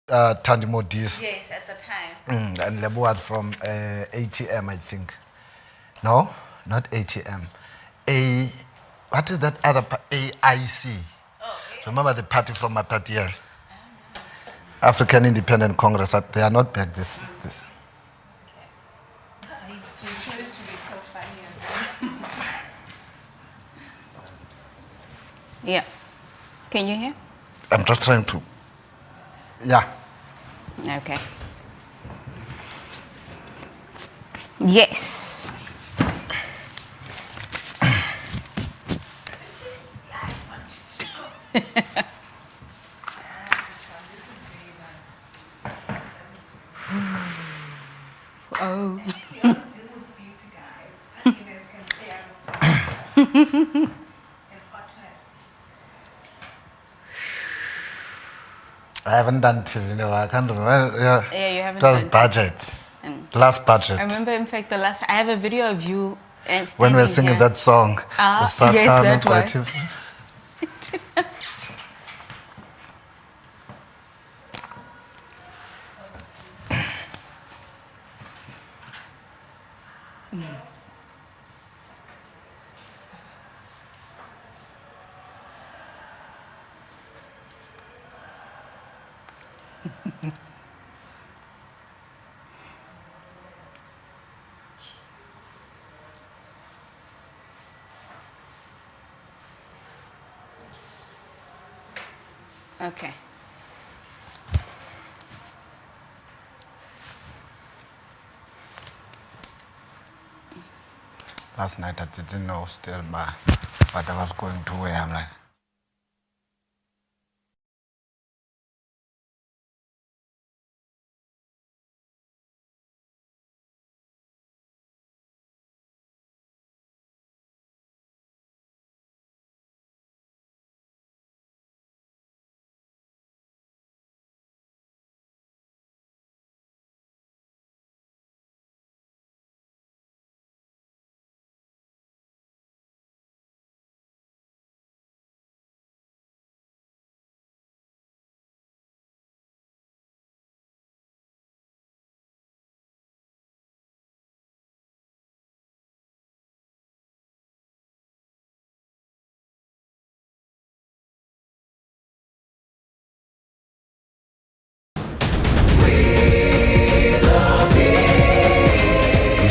Tandy Modis. Yes, at the time. And Lebuad from ATM, I think. No, not ATM. What is that other AIC? Oh, Remember the party from Matatiel? African Independent Congress. They are not back this. Okay. These two choose to be so funny. Yeah. Can you hear? I'm just trying to. Yeah. Okay. Yes. Oh. I haven't done TV, I can't remember. Yeah, you haven't. It was done budget. Last budget. I remember, in fact, I have a video of you when we were singing here. that song. Yes, that one. Okay. Last night I didn't know still, but I was going to where I'm like.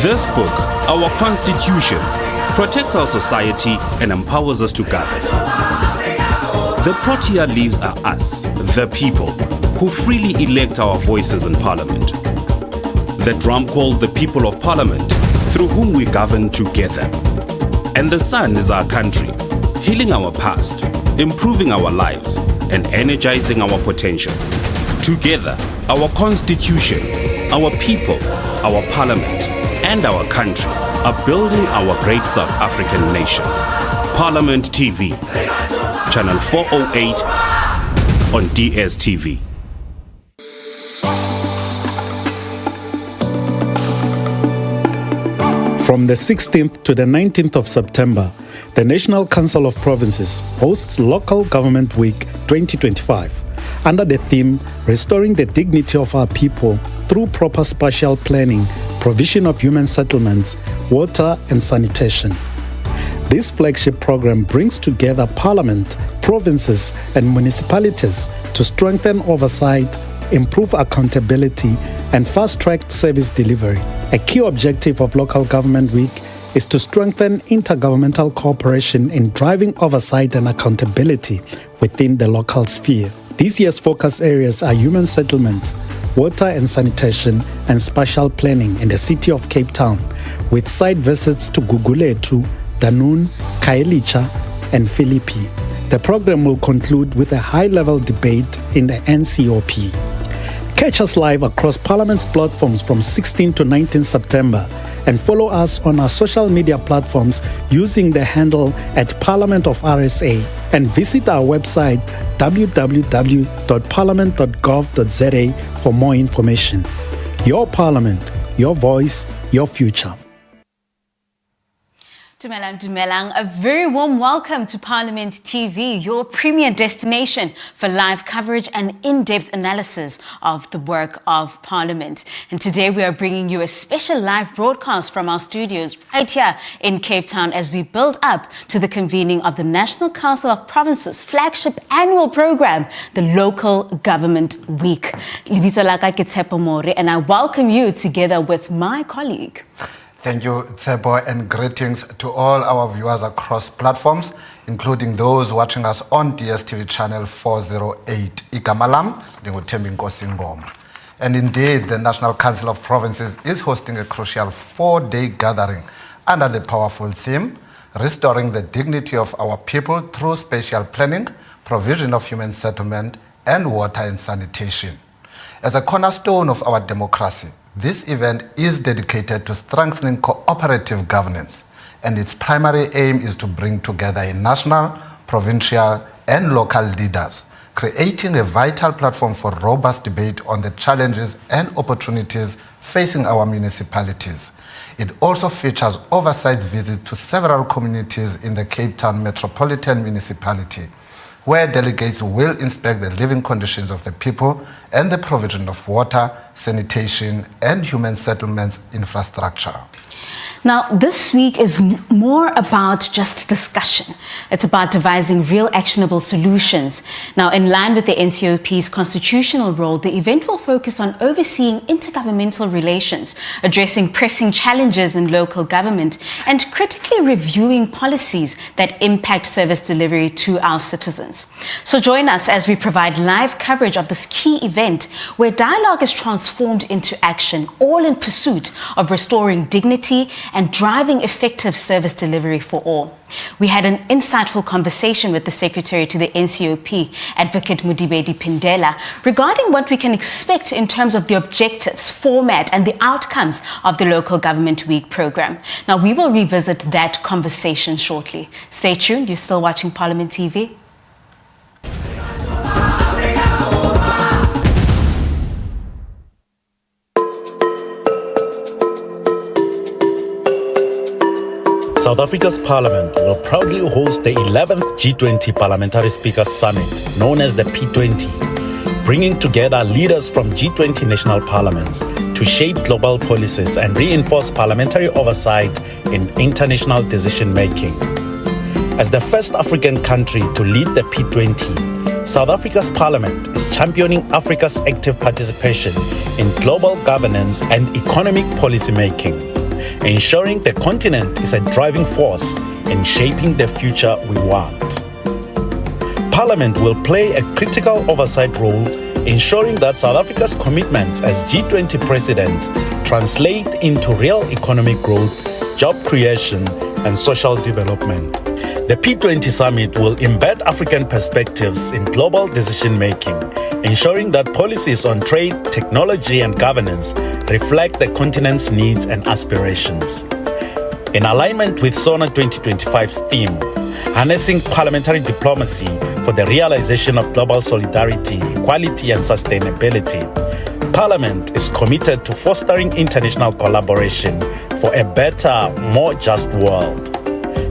This book, our Constitution, protects our society and empowers us to govern. The Protea leaves are us, the people, who freely elect our voices in Parliament. The drum calls the people of Parliament, through whom we govern together. And the sun is our country, healing our past, improving our lives, and energizing our potential. Together, our Constitution, our people, our Parliament, and our country are building our great South African nation. Parliament TV, Channel 408 on DSTV. From the 16th to the 19th of September, the National Council of Provinces hosts Local Government Week 2025 under the theme Restoring the Dignity of Our People through Proper Spatial Planning, Provision of Human Settlements, Water and Sanitation. This flagship program brings together Parliament, provinces and municipalities to strengthen oversight, improve accountability and fast-track service delivery. A key objective of Local Government Week is to strengthen intergovernmental cooperation in driving oversight and accountability within the local sphere. This year's focus areas are human settlements, water and sanitation, and spatial planning in the city of Cape Town, with site visits to Gugulethu, Danun, Khayelitsha, and Philippi. The program will conclude with a high-level debate in the NCOP. Catch us live across Parliament's platforms from 16 to 19 September and follow us on our social media platforms using the handle @Parliament of RSA and visit our website www.parliament.gov.za for more information. Your Parliament, your voice, your future. Dumelang, a very warm welcome to Parliament TV, your premier destination for live coverage and in-depth analysis of the work of Parliament. And today we are bringing you a special live broadcast from our studios right here in Cape Town as we build up to the convening of the National Council of Provinces flagship annual program, the Local Government Week. Lebitso la ka ke Tshepo More, and I welcome you together with my colleague. Thank you, Tsebo, and greetings to all our viewers across platforms, including those watching us on DSTV channel 408. Igamalam, Dinguthembi Nkosi Ngoma. And indeed, the National Council of Provinces is hosting a crucial 4-day gathering under the powerful theme, restoring the dignity of our people through spatial planning, provision of human settlement, and water and sanitation. As a cornerstone of our democracy, this event is dedicated to strengthening cooperative governance, and its primary aim is to bring together a national, provincial, and local leaders, creating a vital platform for robust debate on the challenges and opportunities facing our municipalities. It also features oversight visits to several communities in the Cape Town Metropolitan Municipality, where delegates will inspect the living conditions of the people and the provision of water, sanitation, and human settlements infrastructure. Now, this week is more about just discussion. It's about devising real actionable solutions. Now, in line with the NCOP's constitutional role, the event will focus on overseeing intergovernmental relations, addressing pressing challenges in local government, and critically reviewing policies that impact service delivery to our citizens. So join us as we provide live coverage of this key event where dialogue is transformed into action, all in pursuit of restoring dignity and driving effective service delivery for all. We had an insightful conversation with the Secretary to the NCOP, Advocate Mudibedi Pindela, regarding what we can expect in terms of the objectives, format, and the outcomes of the Local Government Week program. Now, we will revisit that conversation shortly. Stay tuned. You're still watching Parliament TV. South Africa's Parliament will proudly host the 11th G20 Parliamentary Speakers Summit, known as the P20, bringing together leaders from G20 national parliaments to shape global policies and reinforce parliamentary oversight in international decision-making. As the first African country to lead the P20, South Africa's Parliament is championing Africa's active participation in global governance and economic policymaking, ensuring the continent is a driving force in shaping the future we want. Parliament will play a critical oversight role, ensuring that South Africa's commitments as G20 president translate into real economic growth, job creation, and social development. The P20 summit will embed African perspectives in global decision-making, ensuring that policies on trade, technology, and governance reflect the continent's needs and aspirations. In alignment with SONA 2025's theme, harnessing parliamentary diplomacy for the realization of global solidarity, equality, and sustainability, Parliament is committed to fostering international collaboration for a better, more just world.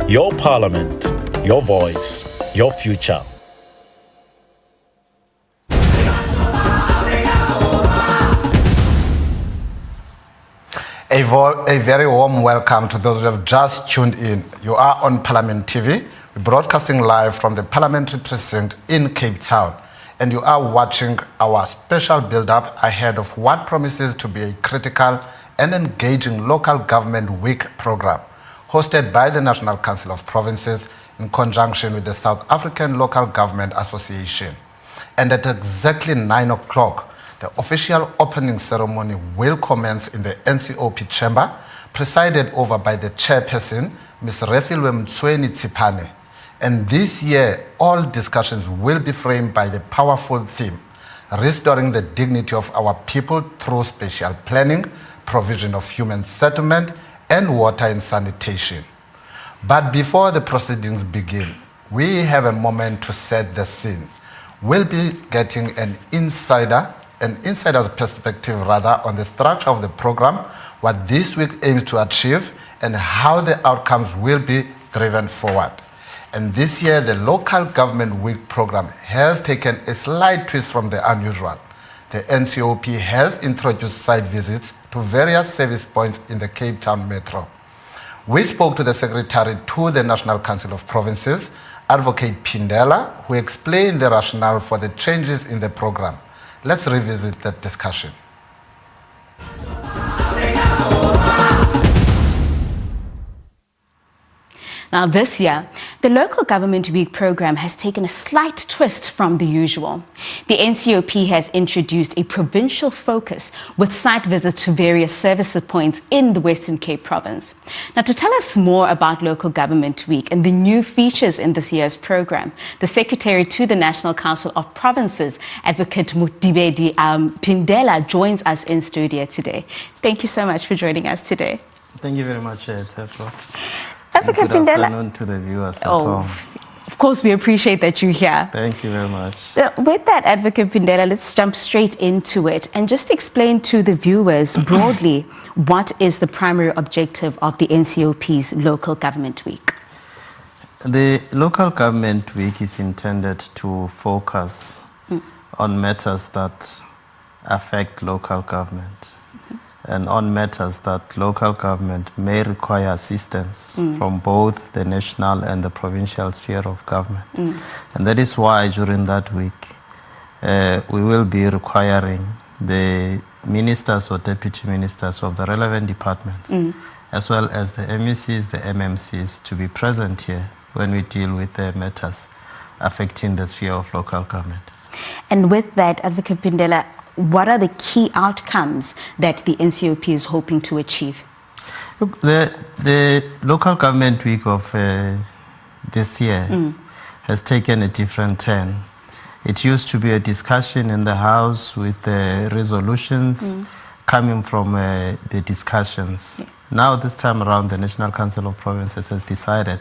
Your Parliament, your voice, your future. A very warm welcome to those who have just tuned in. You are on Parliament TV. We're broadcasting live from the Parliamentary Precinct in Cape Town. And you are watching our special build-up ahead of what promises to be a critical and engaging Local Government Week program, hosted by the National Council of Provinces in conjunction with the South African Local Government Association. And at exactly 9 o'clock, the official opening ceremony will commence in the NCOP chamber, presided over by the chairperson, Ms. Refilwe Mtsweni Tsipane. And this year, all discussions will be framed by the powerful theme, restoring the dignity of our people through spatial planning, provision of human settlement, and water and sanitation. But before the proceedings begin, we have a moment to set the scene. We'll be getting an insider an insider's perspective rather on the structure of the program, what this week aims to achieve, and how the outcomes will be driven forward. And this year, the Local Government Week program has taken a slight twist from the unusual. The NCOP has introduced site visits to various service points in the Cape Town Metro. We spoke to the Secretary to the National Council of Provinces, Advocate Pindela, who explained the rationale for the changes in the program. Let's revisit that discussion. Now this year, the Local Government Week program has taken a slight twist from the usual. The NCOP has introduced a provincial focus with site visits to various service points in the Western Cape province. Now to tell us more about Local Government Week and the new features in this year's program, the Secretary to the National Council of Provinces, Advocate Mudibedi Pindela, joins us in studio today. Thank you so much for joining us today. Thank you very much, Teflo. Advocate Good Pindela. afternoon to the viewers at home. Of course, we appreciate that you're here. Thank you very much. With that, Advocate Pindela, let's jump straight into it and just explain to the viewers broadly what is the primary objective of the NCOP's Local Government Week. The Local Government Week is intended to focus on matters that affect local government and on matters that local government may require assistance from both the national and the provincial sphere of government. And that is why during that week, we will be requiring the ministers or deputy ministers of the relevant departments, as well as the MECs, the MMCs, to be present here when we deal with the matters affecting the sphere of local government. And with that, Advocate Pindela, what are the key outcomes that the NCOP is hoping to achieve? Look, the Local Government Week of this year has taken a different turn. It used to be a discussion in the House with resolutions coming from the discussions. Yes. Now, this time around, the National Council of Provinces has decided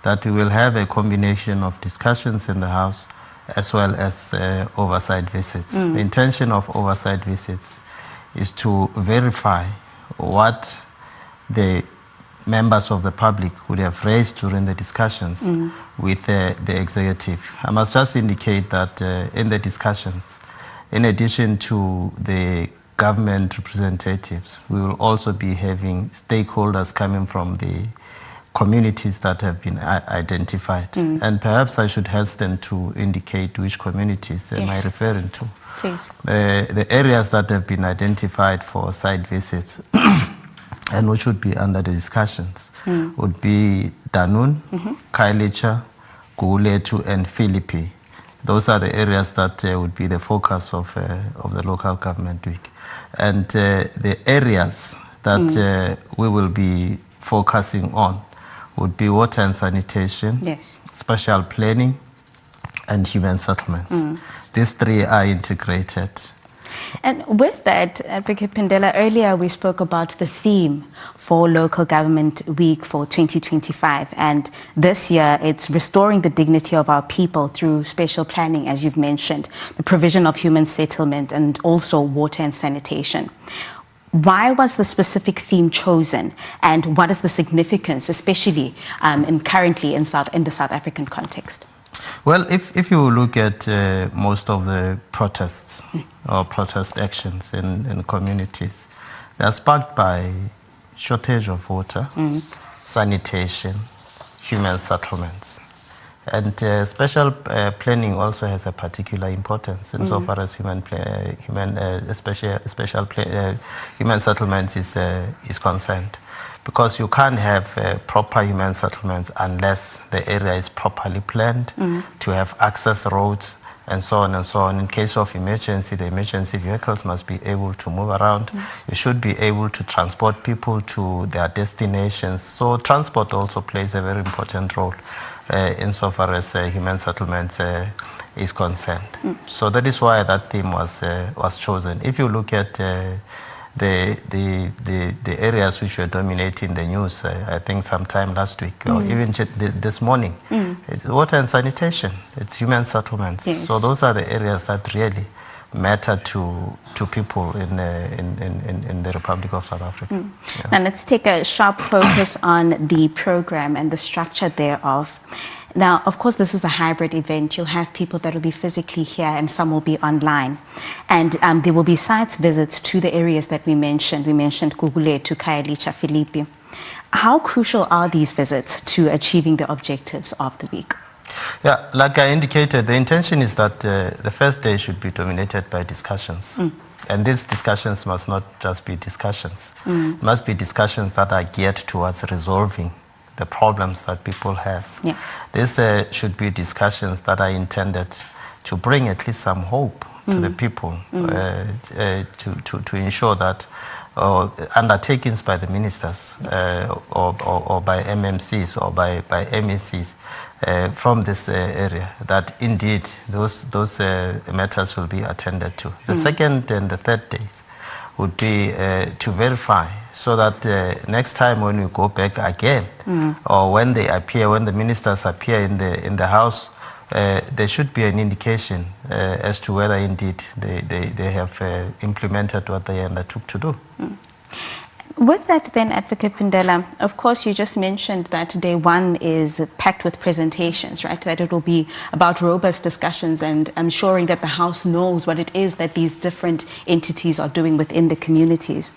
that we will have a combination of discussions in the House as well as oversight visits. The intention of oversight visits is to verify what the members of the public would have raised during the discussions with the executive. I must just indicate that in the discussions, in addition to the government representatives, we will also be having stakeholders coming from the communities that have been identified. And perhaps I should hasten to indicate which communities am I referring to. Please. The areas that have been identified for site visits and which would be under the discussions would be Danun, Kailicha, Guletu, and Philippi. Those are the areas that would be the focus of the Local Government Week. And the areas that we will be focusing on would be water and sanitation, Yes. spatial planning, and human settlements. These three are integrated. And with that, Advocate Pindela, earlier we spoke about the theme for Local Government Week for 2025. And this year, it's restoring the dignity of our people through spatial planning, as you've mentioned, the provision of human settlement, and also water and sanitation. Why was the specific theme chosen, and what is the significance, especially currently in the South African context? Well, if you look at most of the protests or protest actions in communities, they are sparked by shortage of water, sanitation, human settlements. And special planning also has a particular importance insofar as human settlements is concerned, because you can't have proper human settlements unless the area is properly planned to have access roads and so on and so on. In case of emergency, the emergency vehicles must be able to move around. You should be able to transport people to their destinations. So transport also plays a very important role insofar as human settlements is concerned. So that is why that theme was chosen. If you look at the areas which were dominating the news, I think sometime last week or even this morning, it's water and sanitation, it's human settlements. Yes. So those are the areas that really matter to people in the Republic of South Africa. Yeah. Now let's take a sharp focus on the program and the structure thereof. Now, of course, this is a hybrid event. You'll have people that will be physically here and some will be online. And there will be site visits to the areas that we mentioned. We mentioned Gugulethu, Khayelitsha, Philippi. How crucial are these visits to achieving the objectives of the week? Yeah, like I indicated, the intention is that the first day should be dominated by discussions. And these discussions must not just be discussions. It must be discussions that are geared towards resolving the problems that people have. Yes. These should be discussions that are intended to bring at least some hope to the people, to ensure that undertakings by the ministers or by MMCs or by MECs from this area, that indeed those matters will be attended to. The second and the third days would be to verify, so that next time when we go back again, or when they appear, when the ministers appear in the House, there should be an indication as to whether indeed they have implemented what they undertook to do. With that then, Advocate Pindela, of course you just mentioned that day one is packed with presentations, right? That it will be about robust discussions and ensuring that the House knows what it is that these different entities are doing within the communities.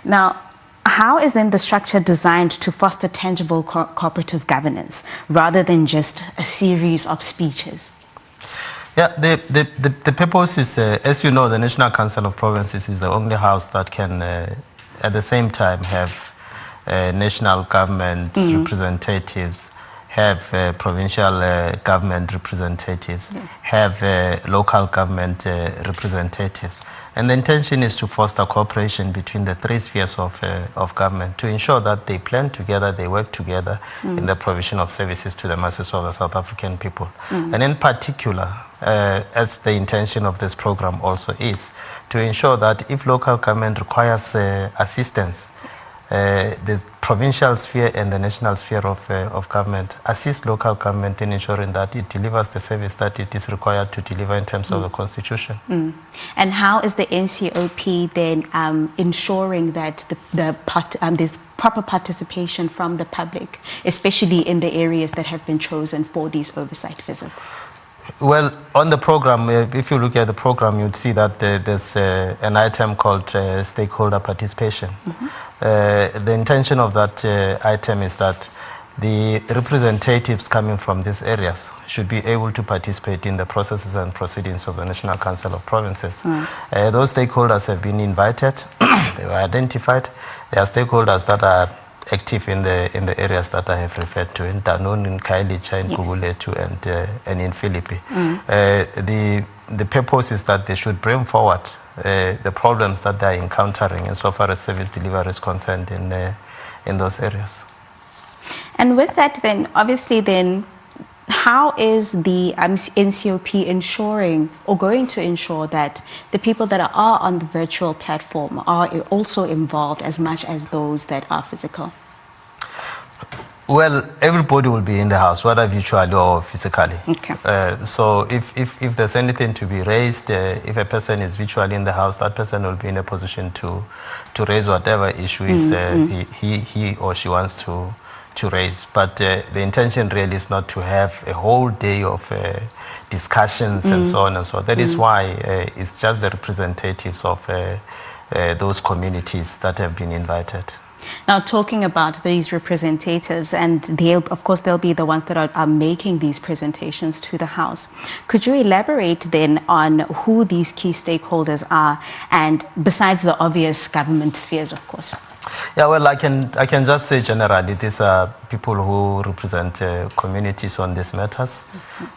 Now, how is then the structure designed to foster tangible cooperative governance rather than just a series of speeches? Yeah, the purpose is, as you know, the National Council of Provinces is the only house that can at the same time have national government representatives, have provincial government representatives, have local government representatives. And the intention is to foster cooperation between the three spheres of government to ensure that they plan together, they work together in the provision of services to the masses of the South African people. And in particular, as the intention of this program also is, to ensure that if local government requires assistance, the provincial sphere and the national sphere of government assist local government in ensuring that it delivers the service that it is required to deliver in terms of the Constitution. And how is the NCOP then ensuring that there's proper participation from the public, especially in the areas that have been chosen for these oversight visits? Well, on the program, if you look at the program, you'd see that there's an item called stakeholder participation. The intention of that item is that the representatives coming from these areas should be able to participate in the processes and proceedings of the National Council of Provinces. Those stakeholders have been invited, they were identified. There are stakeholders that are active in the areas that I have referred to, in Danone, in Khayelitsha, in Gugulethu, and in Philippi. The purpose is that they should bring forward the problems that they are encountering insofar as service delivery is concerned in those areas. And with that then, obviously then, how is the NCOP ensuring or going to ensure that the people that are on the virtual platform are also involved as much as those that are physical? Well, everybody will be in the house, whether virtually or physically. Okay. So if there's anything to be raised, if a person is virtually in the house, that person will be in a position to raise whatever issue is he or she wants to raise. But the intention really is not to have a whole day of discussions and so on and so on. That is why it's just the representatives of those communities that have been invited. Now, talking about these representatives, and of course they'll be the ones that are making these presentations to the House. Could you elaborate then on who these key stakeholders are, and besides the obvious government spheres, of course? Yeah, well, I can just say generally, these are people who represent communities on these matters,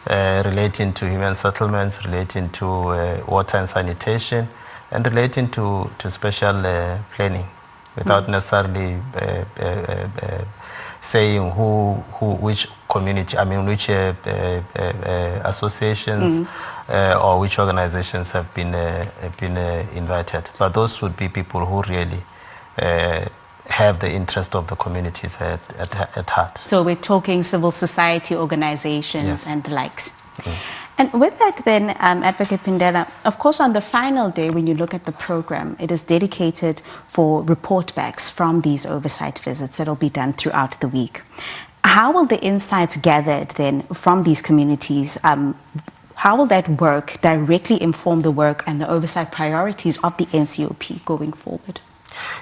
relating to human settlements, relating to water and sanitation, and relating to special planning, without necessarily saying which community, which associations or which organizations have been invited. But those would be people who really have the interest of the communities at heart. So we're talking civil society organizations and the likes. And with that then, Advocate Pindela, of course on the final day when you look at the program, it is dedicated for report backs from these oversight visits that will be done throughout the week. How will the insights gathered then from these communities, how will that work directly inform the work and the oversight priorities of the NCOP going forward?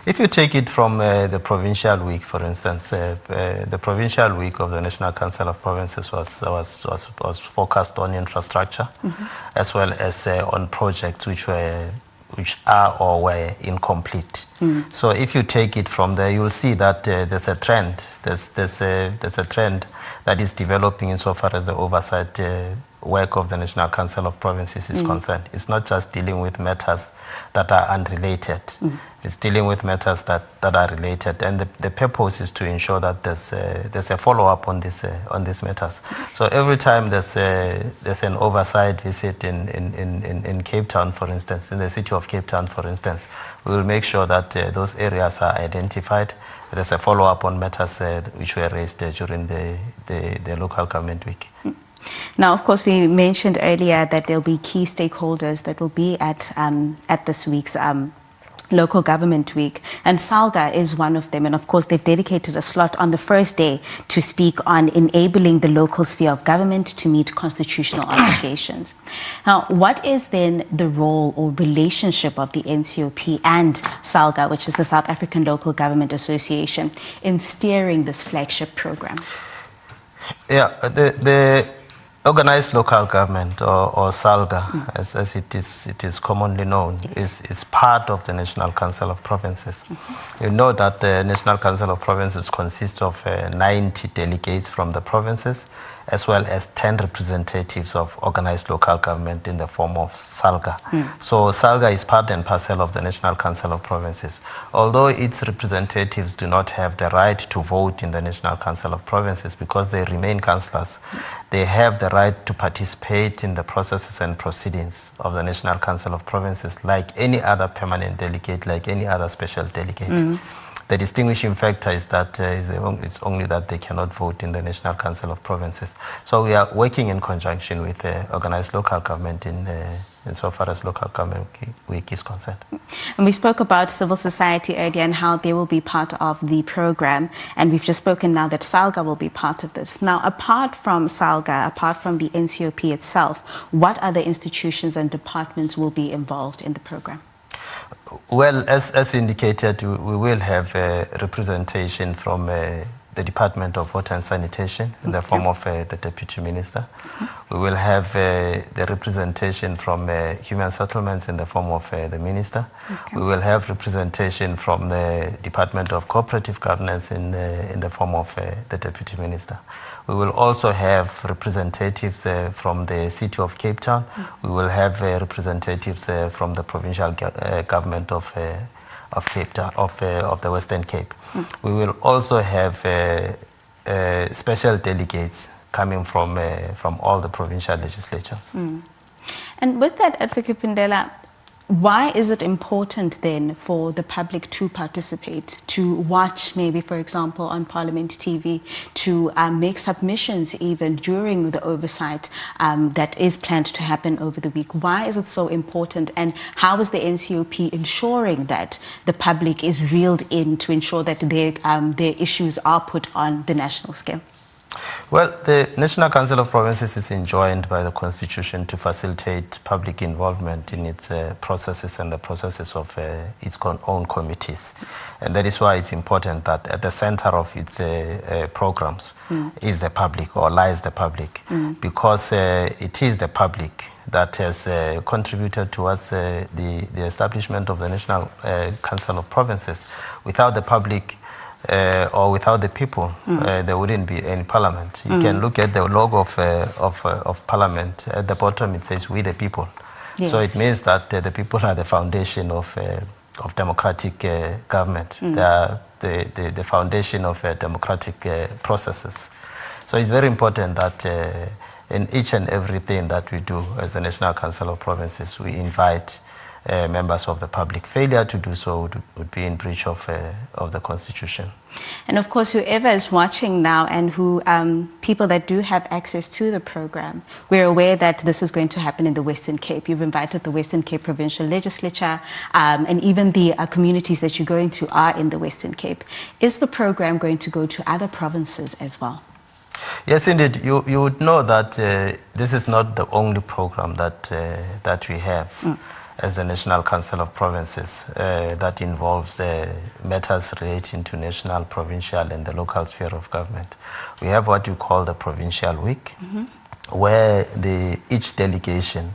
If you take it from the provincial week, for instance, the provincial week of the National Council of Provinces was focused on infrastructure, as well as on projects which are or were incomplete. So if you take it from there, you'll see that there's a trend. There's a trend that is developing insofar as the oversight work of the National Council of Provinces is concerned. It's not just dealing with matters that are unrelated. It's dealing with matters that are related, and the purpose is to ensure that there's a follow-up on these matters. So every time there's an oversight visit in Cape Town, for instance, in the city of Cape Town, for instance, we will make sure that those areas are identified. There's a follow-up on matters which were raised during the local government week. Now, of course, we mentioned earlier that there'll be key stakeholders that will be at this week's local government week, and SALGA is one of them. And of course, they've dedicated a slot on the first day to speak on enabling the local sphere of government to meet constitutional obligations. Now, what is then the role or relationship of the NCOP and SALGA, which is the South African Local Government Association, in steering this flagship program? Yeah, the organized local government, or SALGA, as it is commonly known, is part of the National Council of Provinces. You know that the National Council of Provinces consists of 90 delegates from the provinces, as well as 10 representatives of organized local government in the form of SALGA. So SALGA is part and parcel of the National Council of Provinces. Although its representatives do not have the right to vote in the National Council of Provinces because they remain councillors, they have the right to participate in the processes and proceedings of the National Council of Provinces like any other permanent delegate, like any other special delegate. The distinguishing factor is that it's only that they cannot vote in the National Council of Provinces. So we are working in conjunction with organized local government insofar as local government week is concerned. And we spoke about civil society earlier and how they will be part of the program. And we've just spoken now that SALGA will be part of this. Now, apart from SALGA, apart from the NCOP itself, what other institutions and departments will be involved in the program? Well, as indicated, we will have representation from the Department of Water and Sanitation in the form of the Deputy Minister. We will have the representation from Human Settlements in the form of the Minister. We will have representation from the Department of Cooperative Governance in the form of the Deputy Minister. We will also have representatives from the City of Cape Town. We will have representatives from the provincial government of Cape Town, of the Western Cape. We will also have special delegates coming from all the provincial legislatures. And with that, Advocate Pindela, why is it important then for the public to participate, to watch maybe, for example, on Parliament TV, to make submissions even during the oversight that is planned to happen over the week? Why is it so important, and how is the NCOP ensuring that the public is reeled in to ensure that their issues are put on the national scale? Well, the National Council of Provinces is enjoined by the Constitution to facilitate public involvement in its processes and the processes of its own committees. And that is why it's important that at the center of its programs is the public, or lies the public, because it is the public that has contributed towards the establishment of the National Council of Provinces. Without the public, or without the people, there wouldn't be any parliament. You can look at the logo of parliament. At the bottom it says "We the people." Yes. So it means that the people are the foundation of democratic government. They are the foundation of democratic processes. So it's very important that in each and everything that we do as the National Council of Provinces, we invite members of the public. Failure to do so would be in breach of the Constitution. And of course, whoever is watching now and who people that do have access to the program, we're aware that this is going to happen in the Western Cape. You've invited the Western Cape Provincial Legislature and even the communities that you're going to are in the Western Cape. Is the program going to go to other provinces as well? Yes, indeed. You would know that this is not the only program that we have as the National Council of Provinces that involves matters relating to national, provincial, and the local sphere of government. We have what you call the Provincial Week, where each delegation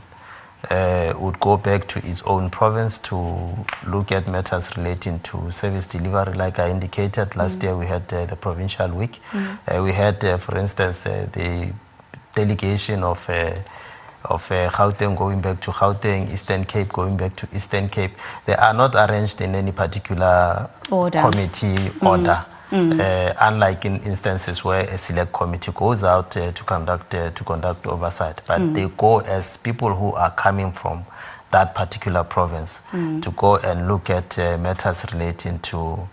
would go back to its own province to look at matters relating to service delivery. Like I indicated, last year we had the Provincial Week. We had, for instance, the delegation of Gauteng going back to Gauteng, Eastern Cape going back to Eastern Cape. They are not arranged in any particular committee order. Unlike in instances where a select committee goes out to conduct oversight, but they go as people who are coming from that particular province to go and look at matters relating to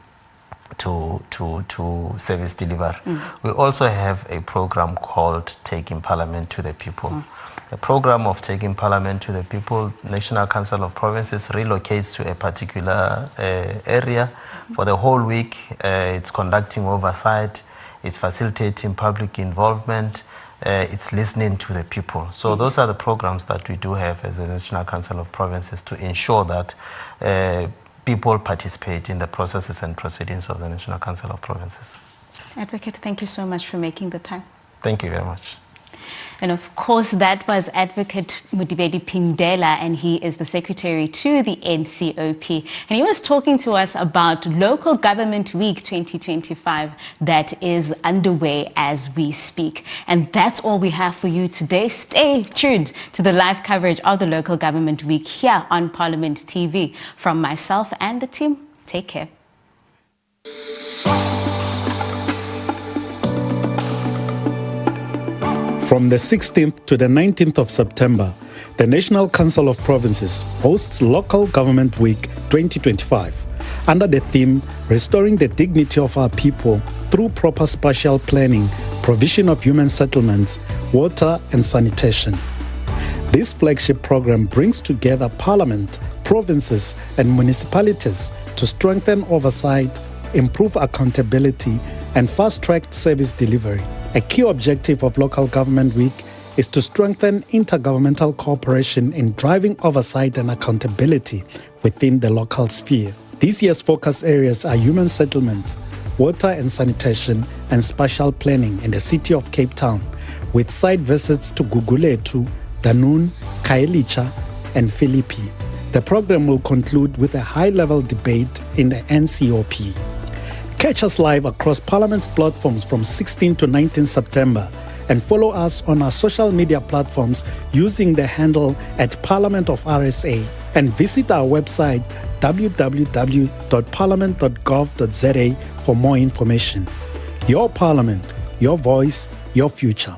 service delivery. We also have a program called Taking Parliament to the People. The program of Taking Parliament to the People, National Council of Provinces relocates to a particular area for the whole week. It's conducting oversight, it's facilitating public involvement, it's listening to the people. So those are the programs that we do have as the National Council of Provinces to ensure that people participate in the processes and proceedings of the National Council of Provinces. Advocate, thank you so much for making the time. Thank you very much. And of course, that was Advocate Mudibedi Pindela, and he is the secretary to the NCOP. And he was talking to us about Local Government Week 2025 that is underway as we speak. And that's all we have for you today. Stay tuned to the live coverage of the Local Government Week here on Parliament TV. From myself and the team, take care. From the 16th to the 19th of September, the National Council of Provinces hosts Local Government Week 2025 under the theme Restoring the Dignity of Our People Through Proper Spatial Planning, Provision of Human Settlements, Water and Sanitation. This flagship program brings together Parliament, provinces and municipalities to strengthen oversight, improve accountability and fast-track service delivery. A key objective of Local Government Week is to strengthen intergovernmental cooperation in driving oversight and accountability within the local sphere. This year's focus areas are human settlements, water and sanitation, and spatial planning in the city of Cape Town, with site visits to Gugulethu, Danun, Khayelitsha, and Philippi. The program will conclude with a high-level debate in the NCOP. Catch us live across Parliament's platforms from 16 to 19 September and follow us on our social media platforms using the handle @ParliamentofRSA and visit our website www.parliament.gov.za for more information. Your Parliament, your voice, your future.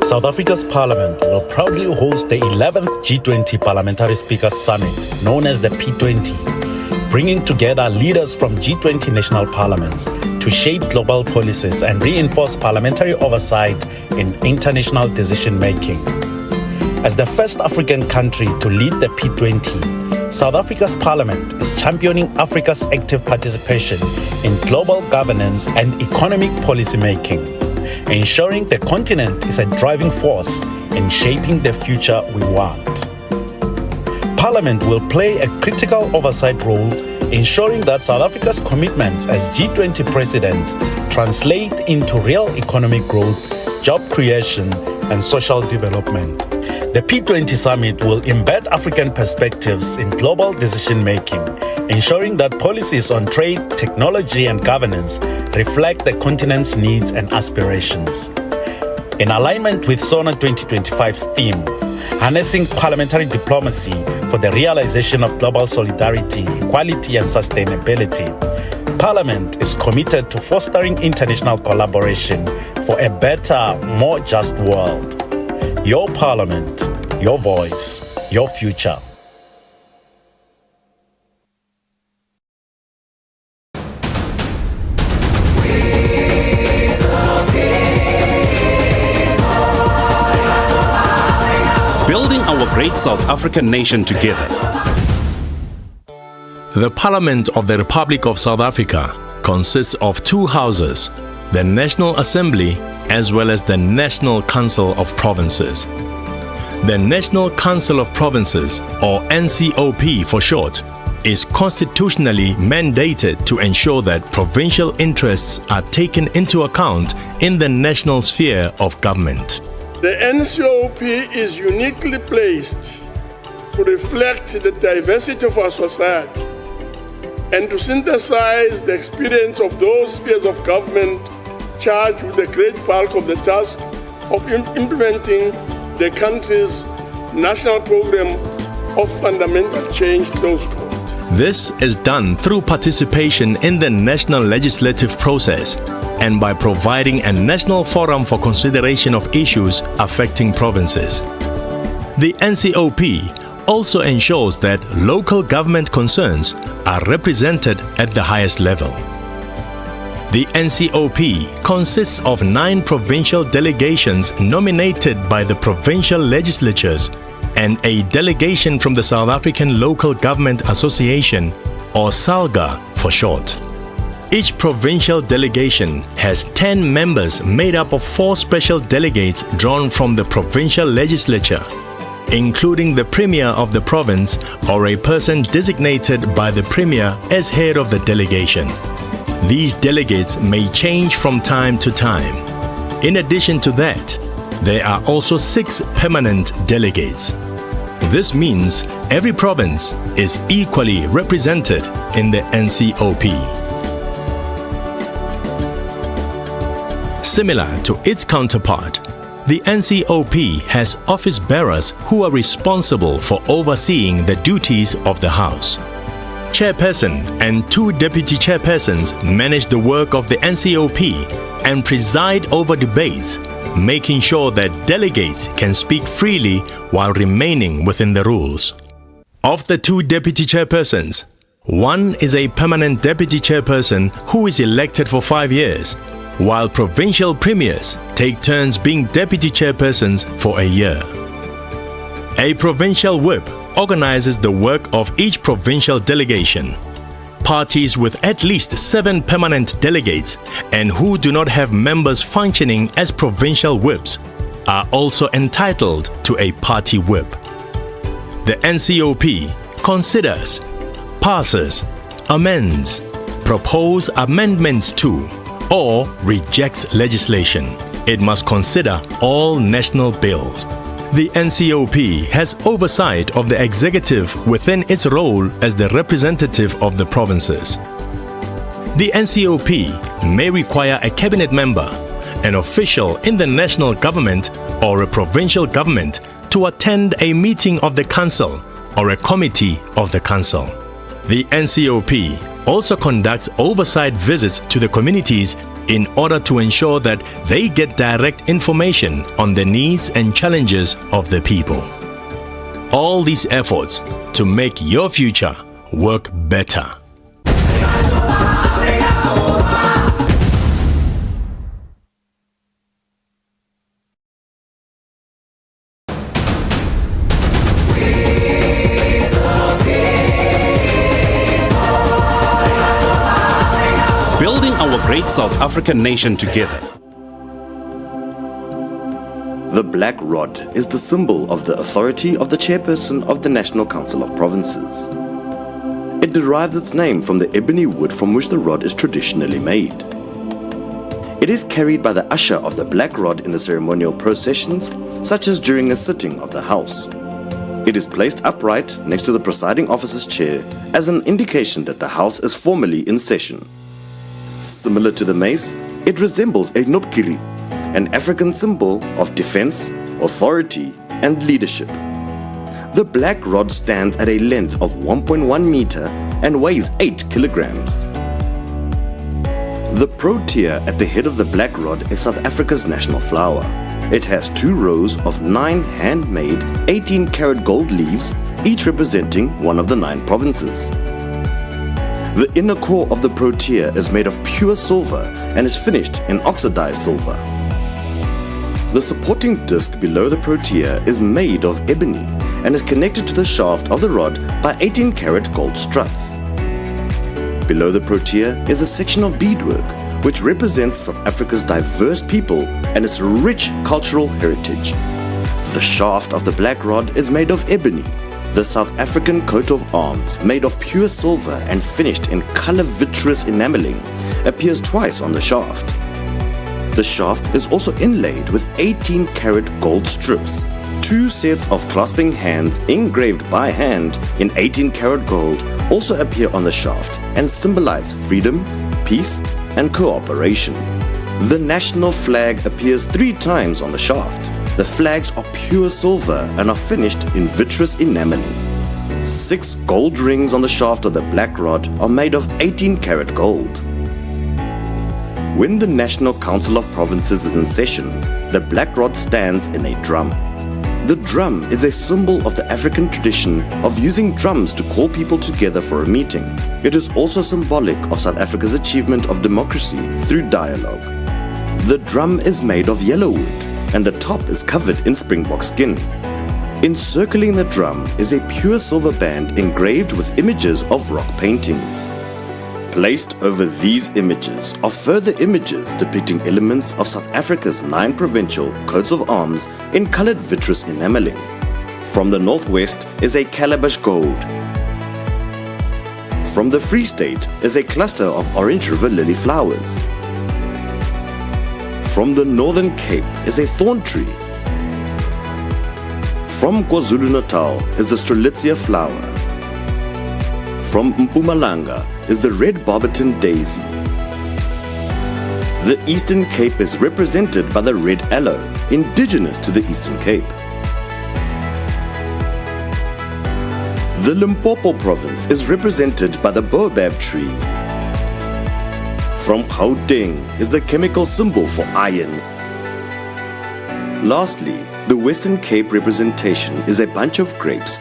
South Africa's Parliament will proudly host the 11th G20 Parliamentary Speakers Summit, known as the P20, bringing together leaders from G20 national parliaments to shape global policies and reinforce parliamentary oversight in international decision-making. As the first African country to lead the P20, South Africa's Parliament is championing Africa's active participation in global governance and economic policymaking, ensuring the continent is a driving force in shaping the future we want. Parliament will play a critical oversight role, ensuring that South Africa's commitments as G20 president translate into real economic growth, job creation, and social development. The P20 summit will embed African perspectives in global decision-making, ensuring that policies on trade, technology, and governance reflect the continent's needs and aspirations. In alignment with SONA 2025's theme, harnessing parliamentary diplomacy for the realization of global solidarity, equality, and sustainability, Parliament is committed to fostering international collaboration for a better, more just world. Your Parliament, your voice, your future. Building our great South African nation together. The Parliament of the Republic of South Africa consists of two houses, the National Assembly as well as the National Council of Provinces. The National Council of Provinces, or NCOP for short, is constitutionally mandated to ensure that provincial interests are taken into account in the national sphere of government. The NCOP is uniquely placed to reflect the diversity of our society and to synthesize the experience of those spheres of government charged with the great bulk of the task of implementing the country's national program of fundamental change, close quote. This is done through participation in the national legislative process and by providing a national forum for consideration of issues affecting provinces. The NCOP also ensures that local government concerns are represented at the highest level. The NCOP consists of 9 provincial delegations nominated by the provincial legislatures and a delegation from the South African Local Government Association, or SALGA for short. Each provincial delegation has 10 members made up of 4 special delegates drawn from the provincial legislature, including the Premier of the province or a person designated by the Premier as head of the delegation. These delegates may change from time to time. In addition to that, there are also 6 permanent delegates. This means every province is equally represented in the NCOP. Similar to its counterpart, the NCOP has office bearers who are responsible for overseeing the duties of the House. Chairperson and 2 deputy chairpersons manage the work of the NCOP and preside over debates, making sure that delegates can speak freely while remaining within the rules. Of the 2 deputy chairpersons, one is a permanent deputy chairperson who is elected for 5 years, while provincial premiers take turns being deputy chairpersons for a year. A provincial whip organizes the work of each provincial delegation. Parties with at least 7 permanent delegates and who do not have members functioning as provincial whips are also entitled to a party whip. The NCOP considers, passes, amends, proposes amendments to, or rejects legislation. It must consider all national bills. The NCOP has oversight of the executive within its role as the representative of the provinces. The NCOP may require a cabinet member, an official in the national government or a provincial government to attend a meeting of the council or a committee of the council. The NCOP also conducts oversight visits to the communities in order to ensure that they get direct information on the needs and challenges of the people. All these efforts to make your future work better. Building our great South African nation together. The black rod is the symbol of the authority of the chairperson of the National Council of Provinces. It derives its name from the ebony wood from which the rod is traditionally made. It is carried by the usher of the black rod in the ceremonial processions, such as during a sitting of the House. It is placed upright next to the presiding officer's chair as an indication that the House is formally in session. Similar to the mace, it resembles a nopkiri, an African symbol of defense, authority, and leadership. The black rod stands at a length of 1.1 meter and weighs 8 kilograms. protea at the head of the black rod is South Africa's national flower. It has 2 rows of 9 handmade 18-karat gold leaves, each representing one of the 9 provinces. The inner core of the protea is made of pure silver and is finished in oxidized silver. The supporting disc below the protea is made of ebony and is connected to the shaft of the rod by 18-karat gold struts. Below the protea is a section of beadwork which represents South Africa's diverse people and its rich cultural heritage. The shaft of the black rod is made of ebony. The South African coat of arms, made of pure silver and finished in color vitreous enameling, appears twice on the shaft. The shaft is also inlaid with 18-karat gold strips. 2 sets of clasping hands engraved by hand in 18-karat gold also appear on the shaft and symbolize freedom, peace, and cooperation. The national flag appears 3 times on the shaft. The flags are pure silver and are finished in vitreous enameling. 6 gold rings on the shaft of the black rod are made of 18-karat gold. When the National Council of Provinces is in session, the black rod stands in a drum. The drum is a symbol of the African tradition of using drums to call people together for a meeting. It is also symbolic of South Africa's achievement of democracy through dialogue. The drum is made of yellow wood and the top is covered in springbok skin. Encircling the drum is a pure silver band engraved with images of rock paintings. Placed over these images are further images depicting elements of South Africa's 9 provincial coats of arms in colored vitreous enameling. From the northwest is a calabash gold. From the Free State is a cluster of Orange River lily flowers. From the Northern Cape is a thorn tree. From KwaZulu-Natal is the Strelitzia flower. From Mpumalanga is the red barberton daisy. The Eastern Cape is represented by the red aloe, indigenous to the Eastern Cape. The Limpopo province is represented by the baobab tree. From Gauteng is the chemical symbol for iron. Lastly, the Western Cape representation is a bunch of grapes.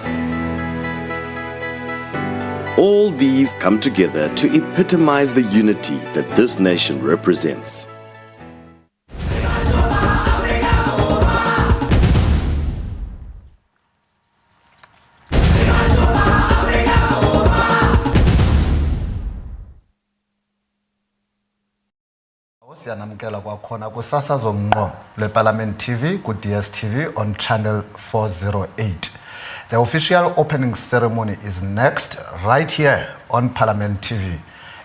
All these come together to epitomize the unity that this nation represents. Siyanamkela kwakhona kusasazo ngqo lweParliament TV ku-DSTV on channel 408. The official opening ceremony is next, right here on Parliament TV.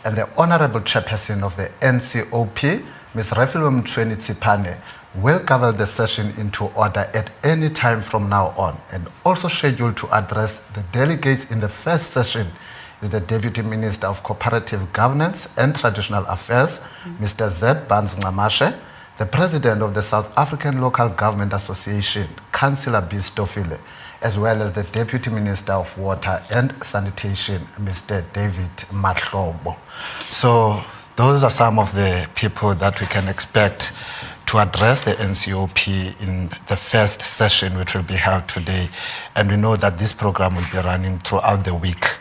And the Honorable Chairperson of the NCOP, Ms. Refilwe Mtshweni-Tsipane, will cover the session into order at any time from now on, and also scheduled to address the delegates in the first session is the Deputy Minister of Cooperative Governance and Traditional Affairs, Mr. Z. Barnes Nxamashe, the President of the South African Local Government Association, Councillor B. Stofile, as well as the Deputy Minister of Water and Sanitation, Mr. David Mahlobo. So those are some of the people that we can expect to address the NCOP in the first session, which will be held today. And we know that this program will be running throughout the week.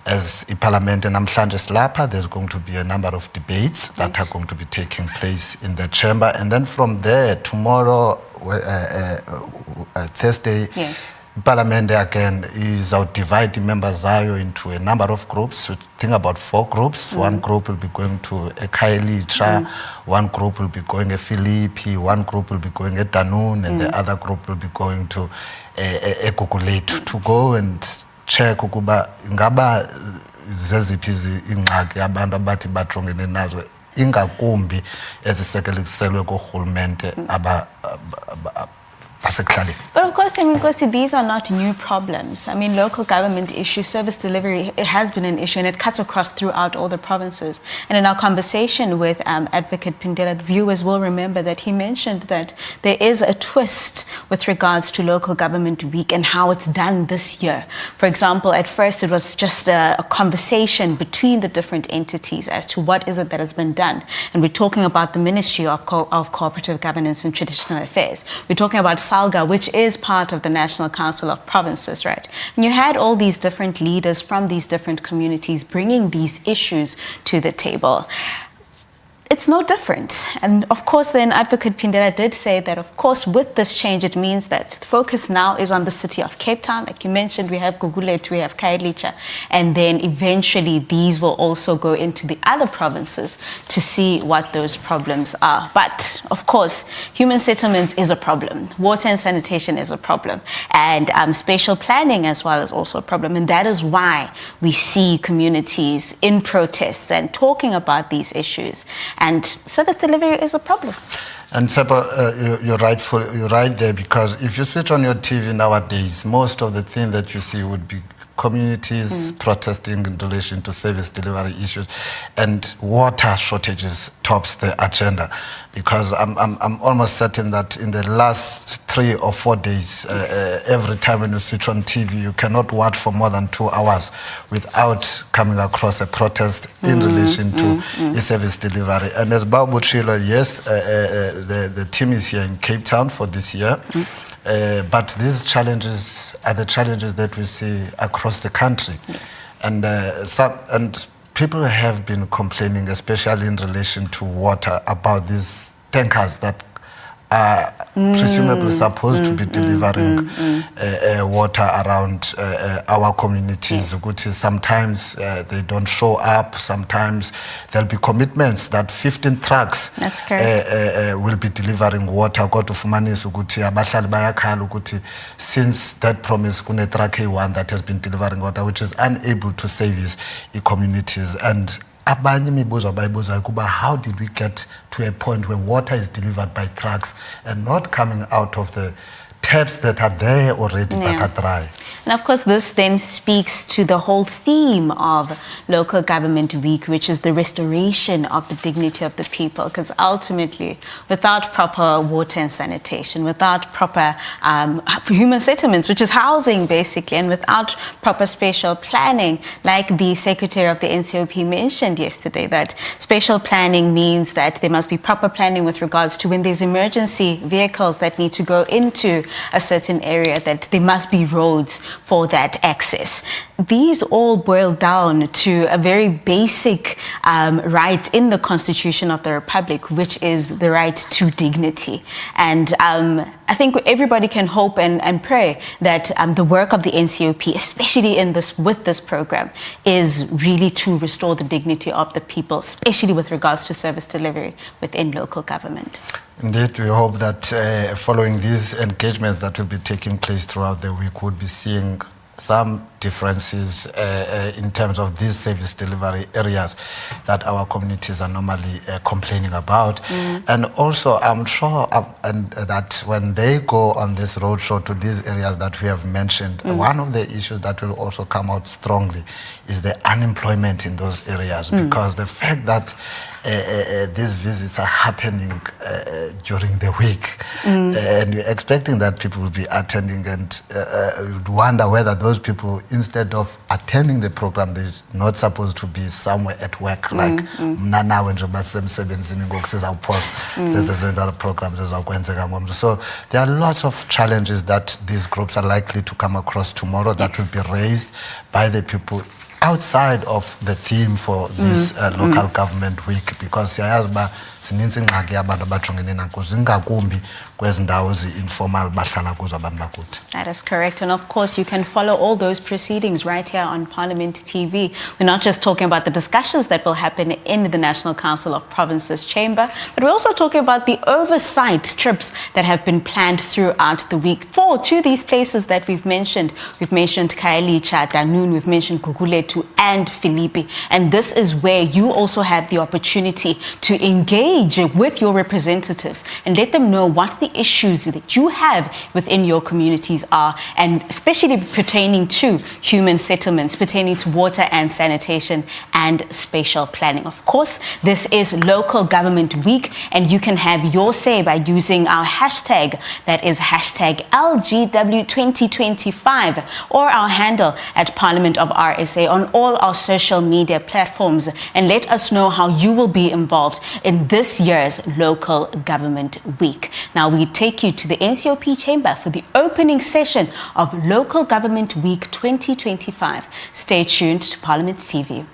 As in Parliament and Namhlanje Slapha, there's going to be a number of debates that are going to be taking place in the chamber. And then from there, tomorrow, Thursday, Parliament again is out dividing members into a number of groups. We think about 4 groups. One group will be going to Khayelitsha, one group will be going to Philippi, one group will be going to Danun, and the other group will be going to Gugulethu to go and check ukuba ingaba zeziphi ingxaki abantu abathi bajongene nazo ingakumbi ezisekeliselwe kurhulumente basically. But of course, Nkosi, these are not new problems. I mean, local government issues, service delivery, it has been an issue, and it cuts across throughout all the provinces. And in our conversation with Advocate Pindela, viewers will remember that he mentioned that there is a twist with regards to Local Government Week and how it's done this year. For example, at first it was just a conversation between the different entities as to what is it that has been done. And we're talking about the Ministry of Cooperative Governance and Traditional Affairs. We're talking about SALGA, which is part of the National Council of Provinces, right? And you had all these different leaders from these different communities bringing these issues to the table. It's no different. And of course, then Advocate Pindela did say that, of course, with this change, it means that the focus now is on the city of Cape Town. Like you mentioned, we have Gugulethu, we have Khayelitsha, and then eventually these will also go into the other provinces to see what those problems are. But of course, human settlements is a problem. Water and sanitation is a problem. And spatial planning as well is also a problem. And that is why we see communities in protests and talking about these issues. And service delivery is a problem. And Sepa, you're right there, because if you switch on your TV nowadays, most of the things that you see would be communities protesting in relation to service delivery issues, and water shortages tops the agenda, because I'm almost certain that in the last 3 or 4 days, every time when you switch on TV, you cannot watch for more than 2 hours without coming across a protest in relation to service delivery. And as Babu Chilo, yes, the team is here in Cape Town for this year. But these challenges are the challenges that we see across the country. Yes. And people have been complaining, especially in relation to water, about these tankers that are presumably supposed to be delivering water around our communities. Yes. Sometimes they don't show up. Sometimes there'll be commitments that 15 trucks will be delivering water. Since that promise, kune truck one that has been delivering water, which is unable to service the communities. And how did we get to a point where water is delivered by trucks and not coming out of the taps that are there already that are dry? And of course, this then speaks to the whole theme of Local Government Week, which is the restoration of the dignity of the people. Because ultimately, without proper water and sanitation, without proper human settlements, which is housing basically, and without proper spatial planning, like the Secretary of the NCOP mentioned yesterday, that spatial planning means that there must be proper planning with regards to when there's emergency vehicles that need to go into a certain area, that there must be roads for that access. These all boil down to a very basic right in the Constitution of the Republic, which is the right to dignity. And I think everybody can hope and pray that the work of the NCOP, especially with this program, is really to restore the dignity of the people, especially with regards to service delivery within local government. Indeed, we hope that following these engagements that will be taking place throughout the week, we'll be seeing some differences in terms of these service delivery areas that our communities are normally complaining about. And also, I'm sure that when they go on this roadshow to these areas that we have mentioned, one of the issues that will also come out strongly is the unemployment in those areas, because the fact that these visits are happening during the week, and we're expecting that people will be attending, and you'd wonder whether those people, instead of attending the program, they're not supposed to be somewhere at work, like mna when semsebenzini ngokusizawuphosa programs ezakwenzeka. So there are lots of challenges that these groups are likely to come across tomorrow that will be raised by the people outside of the theme for this local government week, because sininzi ingxaki abantu abajongene nakuzo ingakumbi kwezi ndawo informal bahlala kuzo abantu bakuthi. That is correct. And of course, you can follow all those proceedings right here on Parliament TV. We're not just talking about the discussions that will happen in the National Council of Provinces chamber, but we're also talking about the oversight trips that have been planned throughout the week to these places that we've mentioned. We've mentioned Khayelitsha, Danun, we've mentioned Gugulethu and Philippi. And this is where you also have the opportunity to engage engage with your representatives and let them know what the issues that you have within your communities are, and especially pertaining to human settlements, pertaining to water and sanitation and spatial planning. Of course, this is Local Government Week, and you can have your say by using our hashtag, that is hashtag LGW2025, or our handle at Parliament of RSA on all our social media platforms, and let us know how you will be involved in this year's Local Government Week. Now we take you to the NCOP chamber for the opening session of Local Government Week 2025. Stay tuned to Parliament TV.